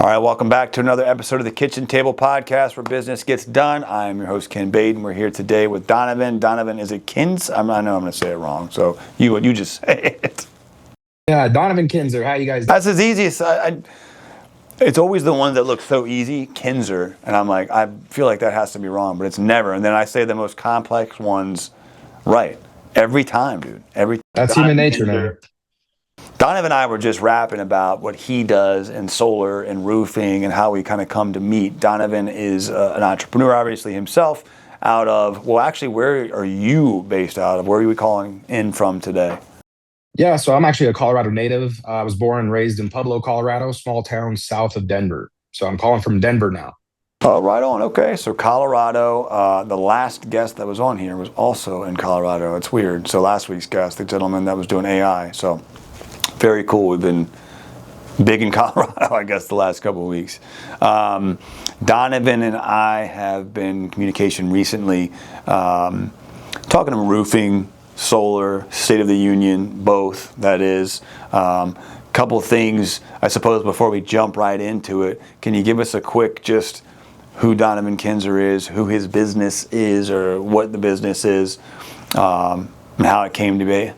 All right, welcome back to another episode of the Kitchen Table Podcast where business gets done. I'm your host, Ken Baden. We're here today with Donavin. Donavin, is it Kinser? I know I'm going to say it wrong, so you just say it. Yeah, Donavin Kinser. How you guys doing? That's as easy as it's always the ones that look so easy, Kinser, and I'm like, I feel like that has to be wrong, but it's never. And then I say the most complex ones right every time, dude. That's human nature, man. Donavin and I were just rapping about what he does in solar and roofing and how we kind of come to meet. Donavin is an entrepreneur, obviously, himself, out of, well, actually, where are you based out of? Where are you calling in from today? Yeah, so I'm actually a Colorado native. I was born and raised in Pueblo, Colorado, small town south of Denver. So I'm calling from Denver now. Oh, right on. Okay, so Colorado. The last guest that was on here was also in Colorado. It's weird. So last week's guest, the gentleman that was doing AI. So very cool. We've been big in Colorado, I guess, the last couple of weeks. Donavin and I have been in communication recently, talking to roofing, solar, State of the Union, both, that is. Couple things, I suppose, before we jump right into it. Can you give us a quick just who Donavin Kinser is, who his business is, or what the business is, and how it came to be?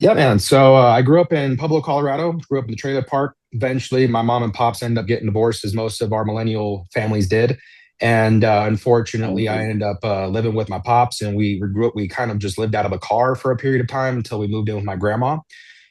Yeah, man. So I grew up in Pueblo, Colorado, grew up in the trailer park. Eventually, my mom and pops ended up getting divorced, as most of our millennial families did. And unfortunately, I ended up living with my pops, and we grew up. We kind of just lived out of a car for a period of time until we moved in with my grandma,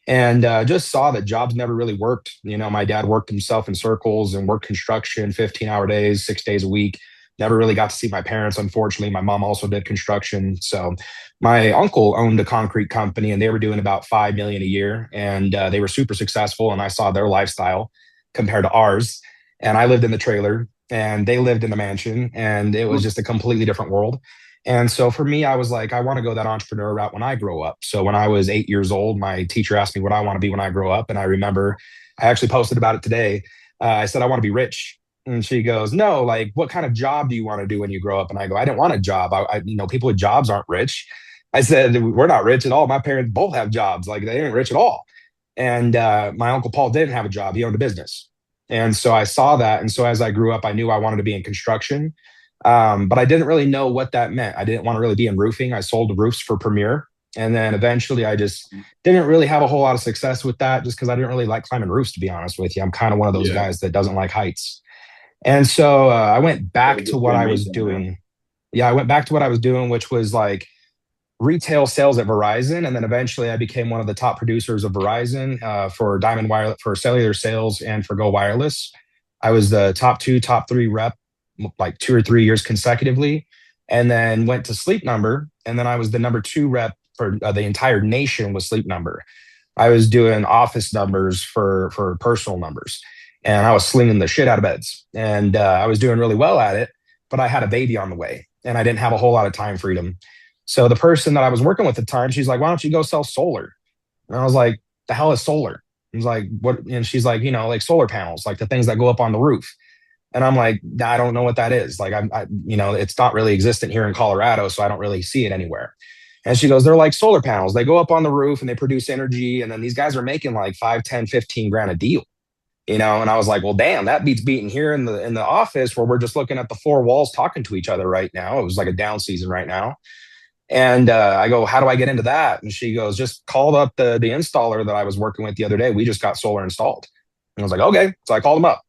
and just saw that jobs never really worked. You know, my dad worked himself in circles and worked construction, 15-hour days, 6 days a week. Never really got to see my parents, unfortunately. My mom also did construction. So my uncle owned a concrete company, and they were doing about 5 million a year, and they were super successful. And I saw their lifestyle compared to ours. And I lived in the trailer, and they lived in the mansion, and it was just a completely different world. And so for me, I was like, I want to go that entrepreneur route when I grow up. So when I was 8 years old, my teacher asked me what I want to be when I grow up. And I remember I actually posted about it today. I said, I want to be rich. And she goes, no, like, what kind of job do you want to do when you grow up? And I go, I didn't want a job. People with jobs aren't rich. I said, we're not rich at all. My parents both have jobs. Like, they ain't rich at all. And my uncle Paul didn't have a job. He owned a business. And so I saw that. And so as I grew up, I knew I wanted to be in construction. But I didn't really know what that meant. I didn't want to really be in roofing. I sold the roofs for Premier. And then eventually I just didn't really have a whole lot of success with that, just because I didn't really like climbing roofs, to be honest with you. I'm kind of one of those guys that doesn't like heights. And so I went back to what I was doing. Yeah, I went back to what I was doing, which was like retail sales at Verizon. And then eventually I became one of the top producers of Verizon for Diamond Wireless, for cellular sales, and for Go Wireless. I was the top 3 rep, like 2 or 3 years consecutively, and then went to Sleep Number. And then I was the number 2 rep for the entire nation with Sleep Number. I was doing office numbers for personal numbers. And I was slinging the shit out of beds. And I was doing really well at it, but I had a baby on the way and I didn't have a whole lot of time freedom. So the person that I was working with at the time, she's like, why don't you go sell solar? And I was like, the hell is solar? I was like, what? And she's like, like solar panels, like the things that go up on the roof. And I'm like, I don't know what that is. Like, it's not really existent here in Colorado, so I don't really see it anywhere. And she goes, they're like solar panels. They go up on the roof and they produce energy. And then these guys are making like 5, 10, 15 grand a deal. And I was like, well, damn, that beats beating here in the office where we're just looking at the 4 walls talking to each other right now. It was like a down season right now. And I go, how do I get into that? And she goes, just called up the installer that I was working with the other day. We just got solar installed. And I was like, okay. So I called them up,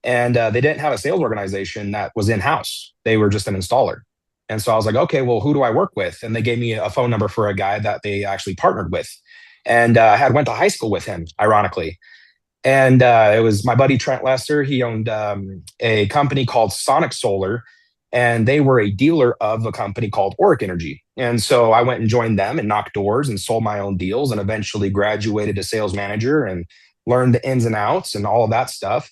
and they didn't have a sales organization that was in-house. They were just an installer. And so I was like, okay, well, who do I work with? And they gave me a phone number for a guy that they actually partnered with. And I went to high school with him, ironically. And it was my buddy Trent Lester. He owned a company called Sonic Solar, and they were a dealer of a company called Auric Energy. And so I went and joined them and knocked doors and sold my own deals, and eventually graduated to sales manager and learned the ins and outs and all of that stuff.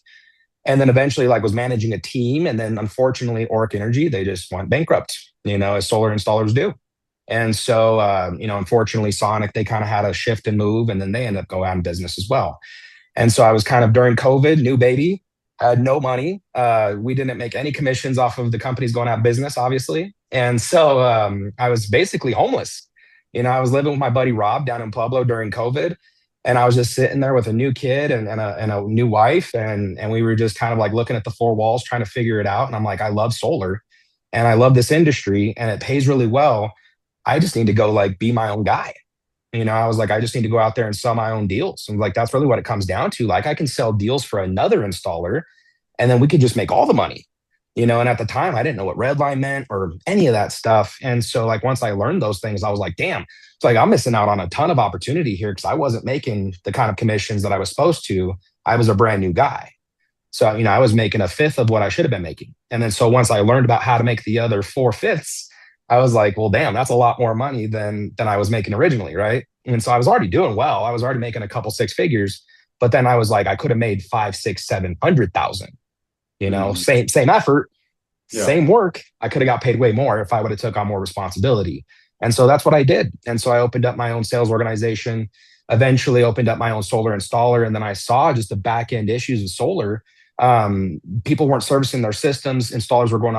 And then eventually was managing a team. And then unfortunately, Auric Energy, they just went bankrupt, as solar installers do. And so, unfortunately, Sonic, they kind of had a shift and move, and then they ended up going out of business as well. And so I was kind of during COVID, new baby, had no money. We didn't make any commissions off of the companies going out of business, obviously. And so I was basically homeless. I was living with my buddy Rob down in Pueblo during COVID. And I was just sitting there with a new kid and a new wife, and we were just kind of like looking at the four walls, trying to figure it out. And I'm like, I love solar, and I love this industry, and it pays really well. I just need to go like be my own guy. I was like, I just need to go out there and sell my own deals. And like, that's really what it comes down to. Like, I can sell deals for another installer, and then we could just make all the money. And at the time, I didn't know what red line meant or any of that stuff. And so, like, once I learned those things, I was like, damn, it's like I'm missing out on a ton of opportunity here because I wasn't making the kind of commissions that I was supposed to. I was a brand new guy. So, I was making a fifth of what I should have been making. And then, so once I learned about how to make the other four fifths, I was like, well, damn, that's a lot more money than I was making originally. Right. And so I was already doing well. I was already making a couple six figures, but then I was like, I could have made 5, 6, 700,000, same effort, same work. I could have got paid way more if I would have took on more responsibility. And so that's what I did. And so I opened up my own sales organization, eventually opened up my own solar installer. And then I saw just the back end issues of solar. People weren't servicing their systems. Installers were going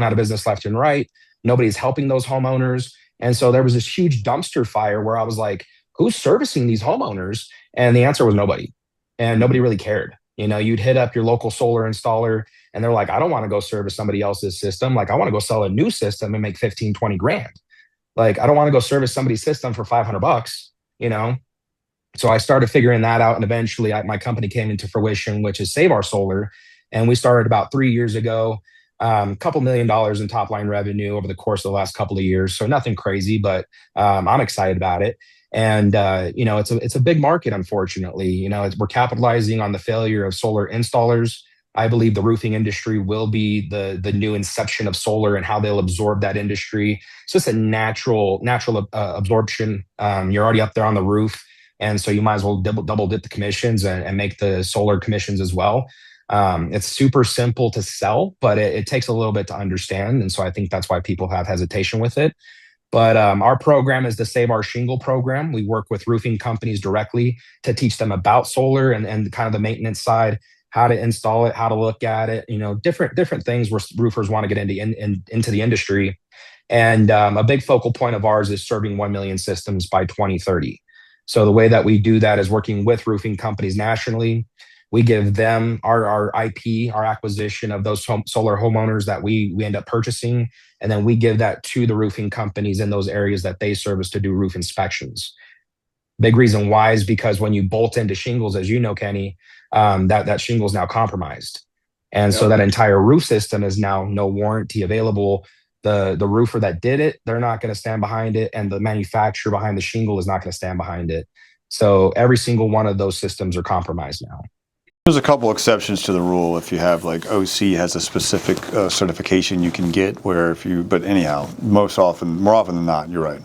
out of business left and right. Nobody's helping those homeowners. And so there was this huge dumpster fire where I was like, who's servicing these homeowners? And the answer was nobody. And nobody really cared. You'd hit up your local solar installer and they're like, I don't want to go service somebody else's system. Like, I want to go sell a new system and make 15, 20 grand. Like, I don't want to go service somebody's system for $500, So I started figuring that out. And eventually my company came into fruition, which is Save Our Solar. And we started about 3 years ago. A couple $1 million in top line revenue over the course of the last couple of years. So nothing crazy, but I'm excited about it. And, it's a big market, unfortunately. We're capitalizing on the failure of solar installers. I believe the roofing industry will be the new inception of solar and how they'll absorb that industry. It's just a natural absorption. You're already up there on the roof. And so you might as well double dip the commissions and make the solar commissions as well. It's super simple to sell, but it takes a little bit to understand. And so I think that's why people have hesitation with it. But our program is the Save Our Shingle program. We work with roofing companies directly to teach them about solar and kind of the maintenance side, how to install it, how to look at it, different things where roofers want to get into the industry. And a big focal point of ours is serving 1 million systems by 2030. So the way that we do that is working with roofing companies nationally. We give them our IP, our acquisition of those solar homeowners that we end up purchasing. And then we give that to the roofing companies in those areas that they service to do roof inspections. Big reason why is because when you bolt into shingles, as you know, Kenny, that shingle is now compromised. And so that entire roof system is now no warranty available. The roofer that did it, they're not going to stand behind it. And the manufacturer behind the shingle is not going to stand behind it. So every single one of those systems are compromised now. There's a couple exceptions to the rule. If you have like OC has a specific certification you can get but anyhow, more often than not, you're right.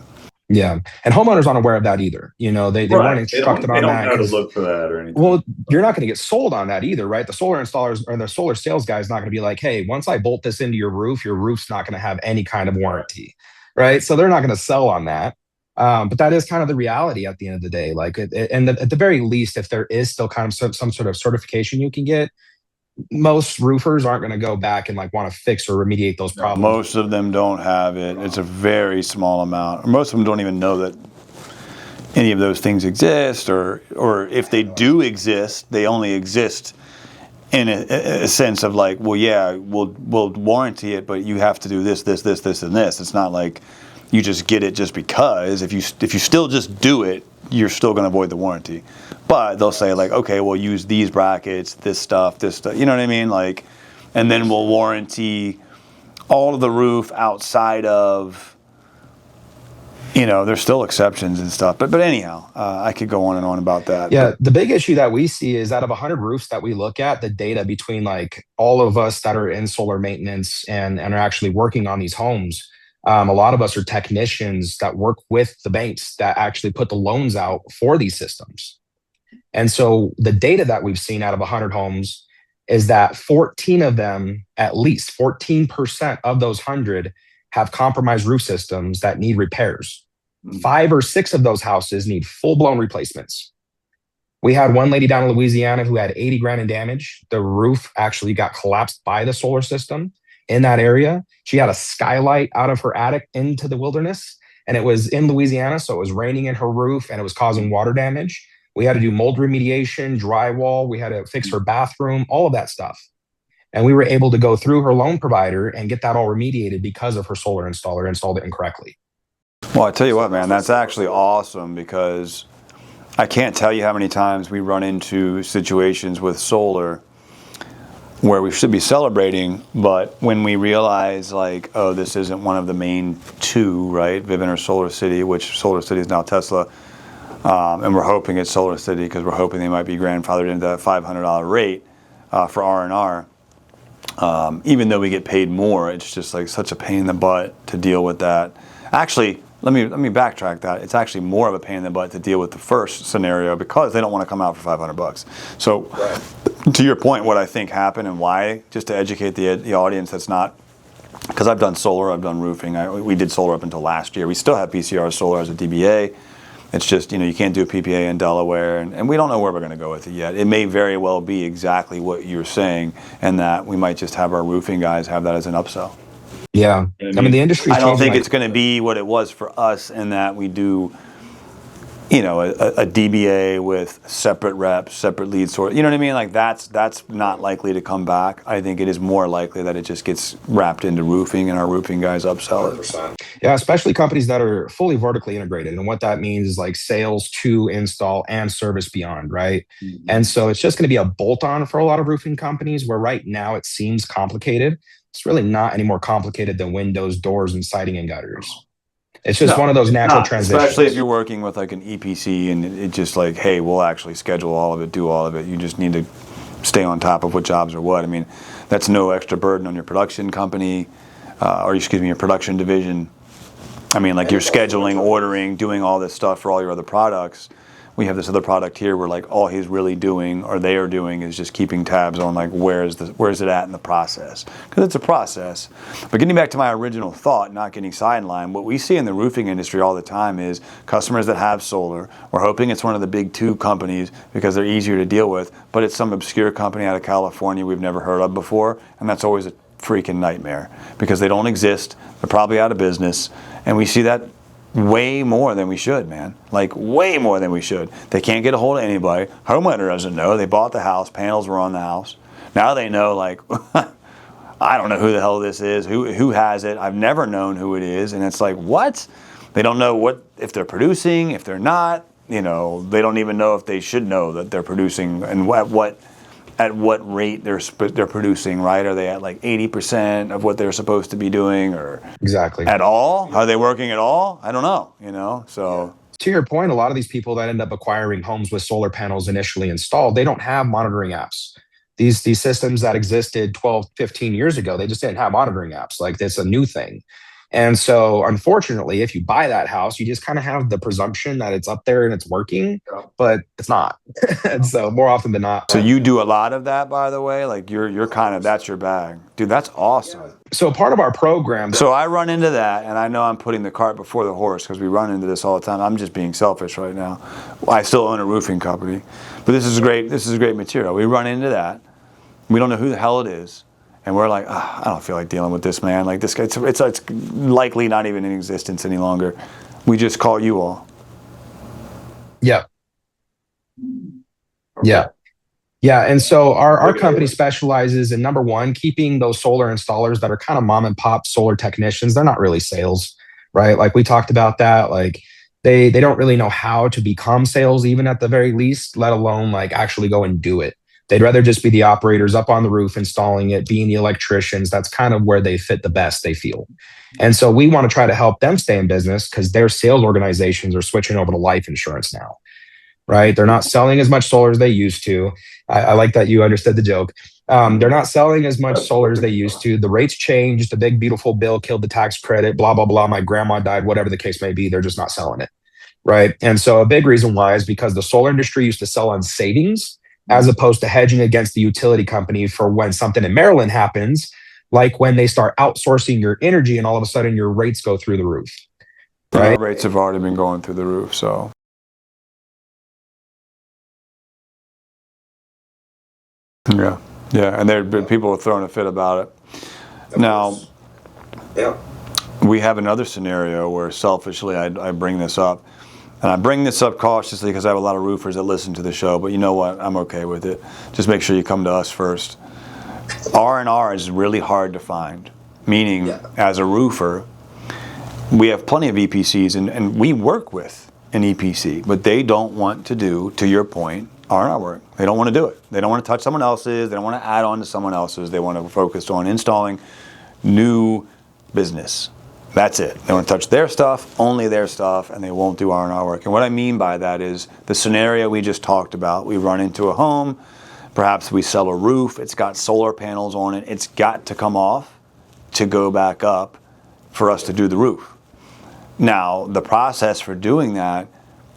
Yeah. And homeowners aren't aware of that either. They weren't instructed on that. They don't know to look for that or anything. Well, you're not going to get sold on that either, right? The solar installers or the solar sales guy is not going to be like, hey, once I bolt this into your roof's not going to have any kind of warranty, right? So they're not going to sell on that. But that is kind of the reality at the end of the day. Like, at the very least, if there is still kind of some sort of certification you can get, most roofers aren't going to go back and like want to fix or remediate those problems. Most of them don't have it. It's a very small amount. Most of them don't even know that any of those things exist, or if they do exist, they only exist in a sense of like, well, yeah, we'll warranty it, but you have to do this, and this. It's not like you just get it just because. If you still just do it, you're still going to avoid the warranty. But they'll say like, okay, we'll use these brackets, this stuff. You know what I mean? Like, and then we'll warranty all of the roof outside of, there's still exceptions and stuff. But anyhow, I could go on and on about that. Yeah, the big issue that we see is out of 100 roofs that we look at, the data between like all of us that are in solar maintenance and are actually working on these homes, a lot of us are technicians that work with the banks that actually put the loans out for these systems. And so the data that we've seen out of 100 homes is that 14 of them, at least 14% of those 100 have compromised roof systems that need repairs. 5 or 6 of those houses need full-blown replacements. We had one lady down in Louisiana who had 80 grand in damage. The roof actually got collapsed by the solar system in that area. She had a skylight out of her attic into the wilderness, and it was in Louisiana, so it was raining in her roof and it was causing water damage. We had to do mold remediation, drywall. We had to fix her bathroom, all of that stuff. And we were able to go through her loan provider and get that all remediated because of her solar installer installed it incorrectly. Well, I tell you what, man, that's actually awesome, because I can't tell you how many times we run into situations with solar where we should be celebrating, but when we realize, like, oh, this isn't one of the main two, right? Vivint or Solar City, which Solar City is now Tesla, and we're hoping it's Solar City because we're hoping they might be grandfathered into that $500 rate for R&R. Even though we get paid more, it's just like such a pain in the butt to deal with that. Actually, let me backtrack that. It's actually more of a pain in the butt to deal with the first scenario because they don't want to come out for $500. So, right. To your point, what I think happened and why, just to educate the audience that's not, because I've done solar, I've done roofing. We did solar up until last year. We still have PCR solar as a DBA. It's just, you can't do a PPA in Delaware, and we don't know where we're going to go with it yet. It may very well be exactly what you're saying, and that we might just have our roofing guys have that as an upsell. Yeah. I mean, the industry. I don't think it's going to be what it was for us in that we do, a DBA with separate reps, separate lead source. You know what I mean? Like that's not likely to come back. I think it is more likely that it just gets wrapped into roofing and our roofing guys upsell it. 100%. Yeah, especially companies that are fully vertically integrated. And what that means is like sales to install and service beyond, right? Mm-hmm. And so it's just going to be a bolt-on for a lot of roofing companies where right now it seems complicated. It's really not any more complicated than windows, doors, and siding and gutters. It's just one of those natural transitions. Especially if you're working with like an EPC and it's just like, hey, we'll actually schedule all of it, do all of it. You just need to stay on top of what jobs are what. I mean, that's no extra burden on your production company, your production division. I mean, like you're scheduling, ordering, doing all this stuff for all your other products. We have this other product here where like all he's really doing or they are doing is just keeping tabs on like where's it at in the process, because it's a process. But getting back to my original thought, not getting sidelined, what we see in the roofing industry all the time is customers that have solar, we're hoping it's one of the big two companies because they're easier to deal with, but it's some obscure company out of California we've never heard of before, and that's always a freaking nightmare because they don't exist, they're probably out of business, and we see that way more than we should, man. Like way more than we should. They can't get a hold of anybody. Homeowner doesn't know. They bought the house. Panels were on the house. Now they know, like, I don't know who the hell this is. Who has it? I've never known who it is. And it's like, what? They don't know if they're producing, if they're not. They don't even know if they should know that they're producing and at what rate they're producing, right? Are they at like 80% of what they're supposed to be doing, or exactly at all? Are they working at all? I don't know, So to your point, a lot of these people that end up acquiring homes with solar panels initially installed, they don't have monitoring apps. These systems that existed 12, 15 years ago, they just didn't have monitoring apps. Like it's a new thing. And so unfortunately, if you buy that house, you just kind of have the presumption that it's up there and it's working, but it's not. And so more often than not. So you do a lot of that, by the way, like you're kind of, that's your bag. Dude, that's awesome. So part of our program. So I run into that, and I know I'm putting the cart before the horse because we run into this all the time. I'm just being selfish right now. I still own a roofing company, but this is great material. We run into that. We don't know who the hell it is. And we're like, I don't feel like dealing with this, man. Like this guy, it's likely not even in existence any longer. We just call you all. Yeah. Yeah. Yeah. And so our company specializes in, number one, keeping those solar installers that are kind of mom and pop solar technicians. They're not really sales, right? Like we talked about that. Like they don't really know how to become sales, even at the very least, let alone like actually go and do it. They'd rather just be the operators up on the roof installing it, being the electricians. That's kind of where they fit the best, they feel. And so we want to try to help them stay in business because their sales organizations are switching over to life insurance now, right? They're not selling as much solar as they used to. I like that you understood the joke. They're not selling as much solar as they used to. The rates changed. The big, beautiful bill killed the tax credit, blah, blah, blah. My grandma died, whatever the case may be. They're just not selling it, right? And so a big reason why is because the solar industry used to sell on savings as opposed to hedging against the utility company for when something in Maryland happens, like when they start outsourcing your energy and all of a sudden your rates go through the roof. Right? Our rates have already been going through the roof, so. Yeah, and there have been people throwing a fit about it. Now, we have another scenario where selfishly I bring this up. And I bring this up cautiously because I have a lot of roofers that listen to the show, but you know what? I'm okay with it. Just make sure you come to us first. R&R is really hard to find, meaning as a roofer, we have plenty of EPCs and we work with an EPC, but they don't want to do, to your point, R&R work. They don't want to do it. They don't want to touch someone else's. They don't want to add on to someone else's. They want to focus on installing new business. That's it. They want to touch their stuff, only their stuff, and they won't do R&R work. And what I mean by that is the scenario we just talked about. We run into a home, perhaps we sell a roof, it's got solar panels on it, it's got to come off to go back up for us to do the roof. Now, the process for doing that,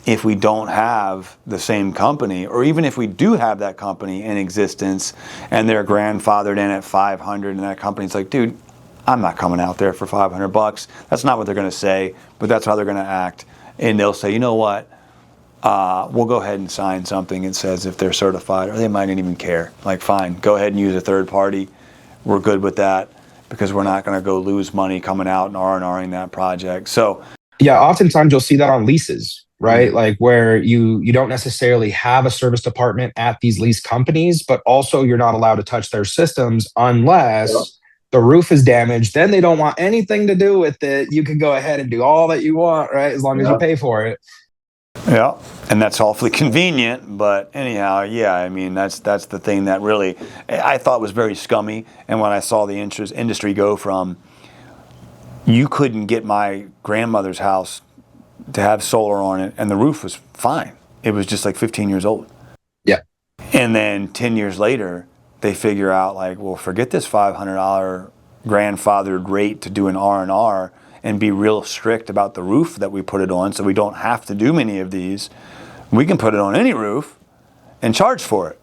if we don't have the same company, or even if we do have that company in existence and they're grandfathered in at 500 and that company's like, dude, I'm not coming out there for $500. That's not what they're going to say, but that's how they're going to act. And they'll say, you know what? We'll go ahead and sign something that says if they're certified, or they might not even care. Like, fine, go ahead and use a third party. We're good with that because we're not going to go lose money coming out and R&Ring that project. So, yeah, oftentimes you'll see that on leases, right? Like where you don't necessarily have a service department at these lease companies, but also you're not allowed to touch their systems unless the roof is damaged. Then they don't want anything to do with it. You can go ahead and do all that you want, right? As long as you pay for it. Yeah, and that's awfully convenient. But anyhow, yeah, I mean, that's the thing that really I thought was very scummy. And when I saw the industry go from, you couldn't get my grandmother's house to have solar on it, and the roof was fine. It was just like 15 years old. Yeah. And then 10 years later, they figure out like, well, forget this $500 grandfathered rate to do an R&R and be real strict about the roof that we put it on, so we don't have to do many of these. We can put it on any roof and charge for it.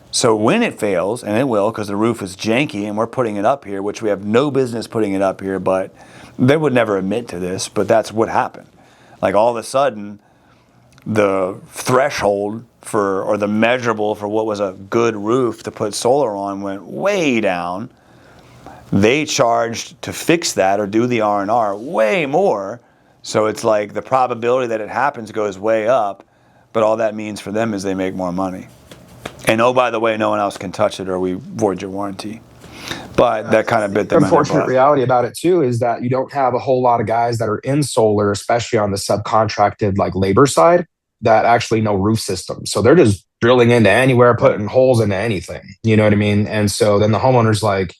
So when it fails, and it will because the roof is janky and we're putting it up here, which we have no business putting it up here, but they would never admit to this, but that's what happened. Like all of a sudden, the threshold for, or the measurable for what was a good roof to put solar on went way down. They charged to fix that or do the R&R way more. So it's like the probability that it happens goes way up, but all that means for them is they make more money. And oh, by the way, no one else can touch it or we void your warranty. But that kind of bit them in the butt. The unfortunate reality about it too is that you don't have a whole lot of guys that are in solar, especially on the subcontracted like labor side, that actually know roof systems. So they're just drilling into anywhere, putting holes into anything. You know what I mean? And so then the homeowner's like,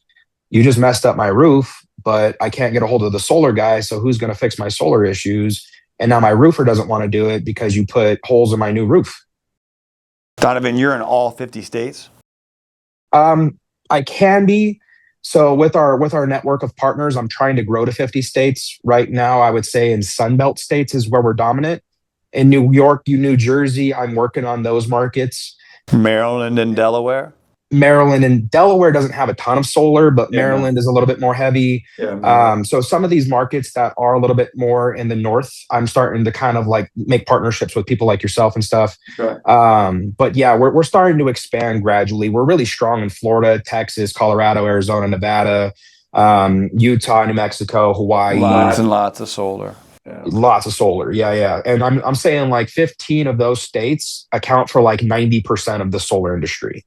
you just messed up my roof, but I can't get a hold of the solar guy. So who's going to fix my solar issues? And now my roofer doesn't want to do it because you put holes in my new roof. Donavin, you're in all 50 states? I can be. So with our network of partners, I'm trying to grow to 50 states. Right now, I would say in Sunbelt states is where we're dominant. In New York, New Jersey, I'm working on those markets. Maryland and Delaware? Maryland and Delaware doesn't have a ton of solar, but Maryland is a little bit more heavy. So some of these markets that are a little bit more in the north, I'm starting to kind of like make partnerships with people like yourself and stuff. Sure. But yeah, we're starting to expand gradually. We're really strong in Florida, Texas, Colorado, Arizona, Nevada, Utah, New Mexico, Hawaii. Lots and lots of solar. Yeah. Lots of solar. Yeah. And I'm saying like 15 of those states account for like 90% of the solar industry.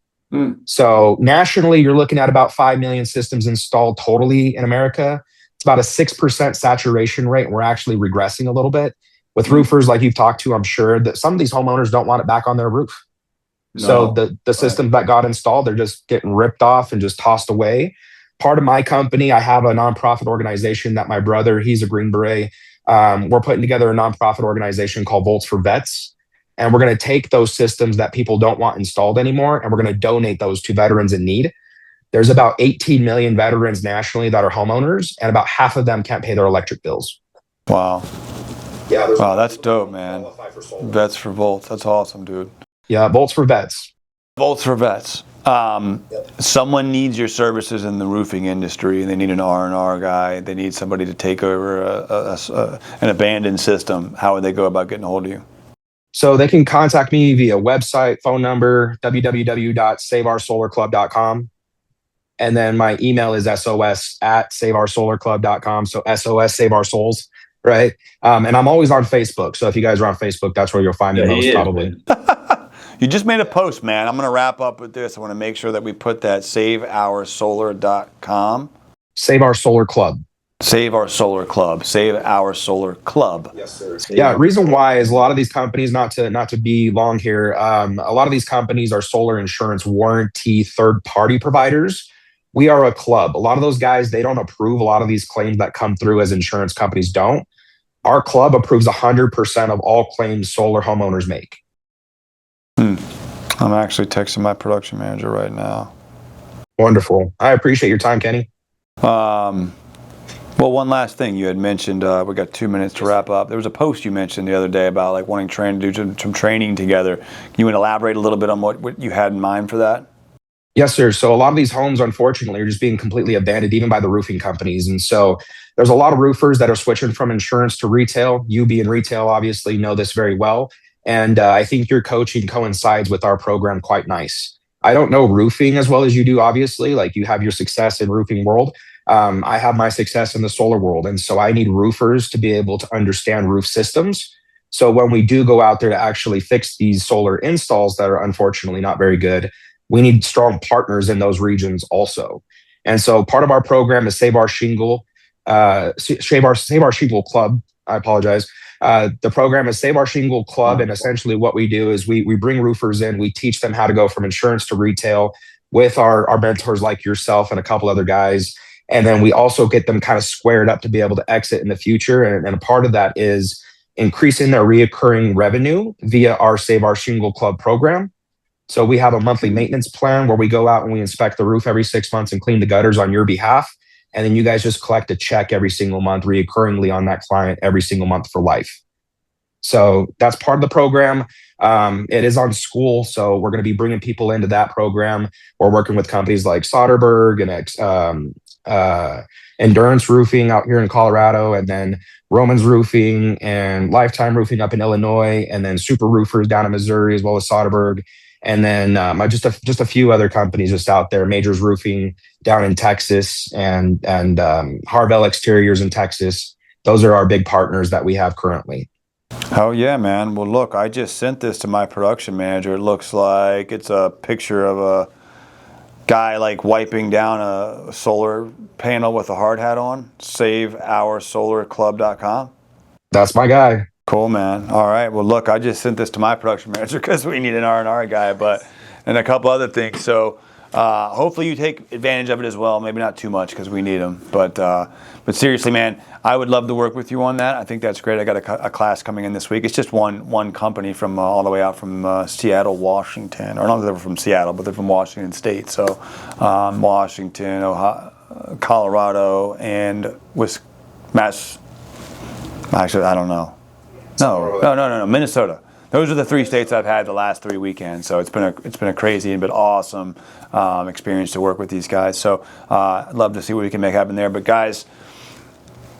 So nationally, you're looking at about 5 million systems installed totally in America. It's about a 6% saturation rate. We're actually regressing a little bit with roofers like you've talked to. I'm sure that some of these homeowners don't want it back on their roof. No. So the systems that got installed, they're just getting ripped off and just tossed away. Part of my company, I have a nonprofit organization that my brother, he's a Green Beret. We're putting together a nonprofit organization called Volts for Vets. And we're going to take those systems that people don't want installed anymore, and we're going to donate those to veterans in need. There's about 18 million veterans nationally that are homeowners, and about half of them can't pay their electric bills. Wow. Yeah. Wow, that's dope, man. Vets for Volts. That's awesome, dude. Yeah, Volts for Vets. Volts for Vets. Someone needs your services in the roofing industry. They need an R&R guy. They need somebody to take over an abandoned system. How would they go about getting a hold of you? So they can contact me via website, phone number, www.saveoursolarclub.com. And then my email is sos@saveoursolarclub.com. So SOS, Save Our Souls. right? And I'm always on Facebook. So if you guys are on Facebook, that's where you'll find me most probably. You just made a post, man. I'm going to wrap up with this. I want to make sure that we put that saveoursolar.com. Save Our Solar Club. Save Our Solar Club. Save Our Solar Club. Yes, sir. Yeah. Reason why is a lot of these companies, not to be long here, a lot of these companies are solar insurance warranty third-party providers. We are a club. A lot of those guys, they don't approve a lot of these claims that come through as insurance companies don't. Our club approves 100% of all claims solar homeowners make. I'm actually texting my production manager right now. Wonderful. I appreciate your time, Kenny. Well, one last thing you had mentioned, we got 2 minutes to wrap up. There was a post you mentioned the other day about like wanting to do some training together. Can you elaborate a little bit on what you had in mind for that? Yes, sir. So a lot of these homes, unfortunately, are just being completely abandoned, even by the roofing companies. And so there's a lot of roofers that are switching from insurance to retail. You being retail, obviously, know this very well. And I think your coaching coincides with our program quite nice. I don't know roofing as well as you do, obviously. Like you have your success in roofing world. I have my success in the solar world. And so I need roofers to be able to understand roof systems. So when we do go out there to actually fix these solar installs that are unfortunately not very good, we need strong partners in those regions also. And so part of our program is Save Our Shingle, Save Our Shingle Club. I apologize. The program is Save Our Shingle Club. And essentially what we do is we bring roofers in, we teach them how to go from insurance to retail with our mentors like yourself and a couple other guys. And then we also get them kind of squared up to be able to exit in the future. And a part of that is increasing their reoccurring revenue via our Save Our Shingle Club program. So we have a monthly maintenance plan where we go out and we inspect the roof every 6 months and clean the gutters on your behalf. And then you guys just collect a check every single month, reoccurringly on that client every single month for life. So that's part of the program. It is on school. So we're going to be bringing people into that program. We're working with companies like Soderberg and Endurance Roofing out here in Colorado, and then Romans Roofing and Lifetime Roofing up in Illinois, and then Super Roofers down in Missouri, as well as Soderberg. And then just a few other companies just out there, Majors Roofing down in Texas, and Harvell Exteriors in Texas. Those are our big partners that we have currently. Oh yeah, man. Well, look, I just sent this to my production manager. It looks like it's a picture of a guy like wiping down a solar panel with a hard hat on. SaveOurSolarClub.com. That's my guy. Cool, man. All right. Well, look, I just sent this to my production manager because we need an R&R guy, and a couple other things. So hopefully you take advantage of it as well. Maybe not too much because we need them. But seriously, man, I would love to work with you on that. I think that's great. I got a class coming in this week. It's just one company from all the way out from Seattle, Washington. Or not that they're from Seattle, but they're from Washington State. So Washington, Ohio, Colorado, and Wisconsin. Actually, I don't know. No, Minnesota. Those are the 3 states I've had the last 3 weekends. So it's been a crazy but awesome experience to work with these guys. So I'd love to see what we can make happen there. But guys,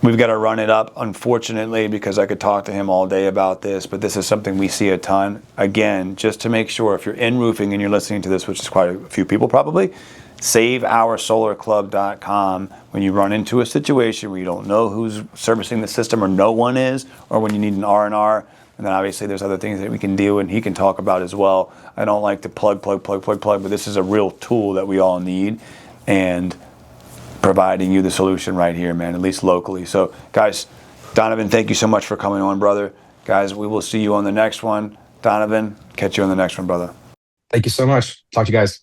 we've got to run it up, unfortunately, because I could talk to him all day about this. But this is something we see a ton. Again, just to make sure, if you're in roofing and you're listening to this, which is quite a few people probably, SaveOurSolarClub.com. When you run into a situation where you don't know who's servicing the system or no one is, or when you need an R&R, and then obviously there's other things that we can do and he can talk about as well. I don't like to plug, but this is a real tool that we all need, and providing you the solution right here, man, at least locally. So guys, Donavin, thank you so much for coming on, brother. Guys, we will see you on the next one. Donavin, catch you on the next one, brother. Thank you so much. Talk to you guys.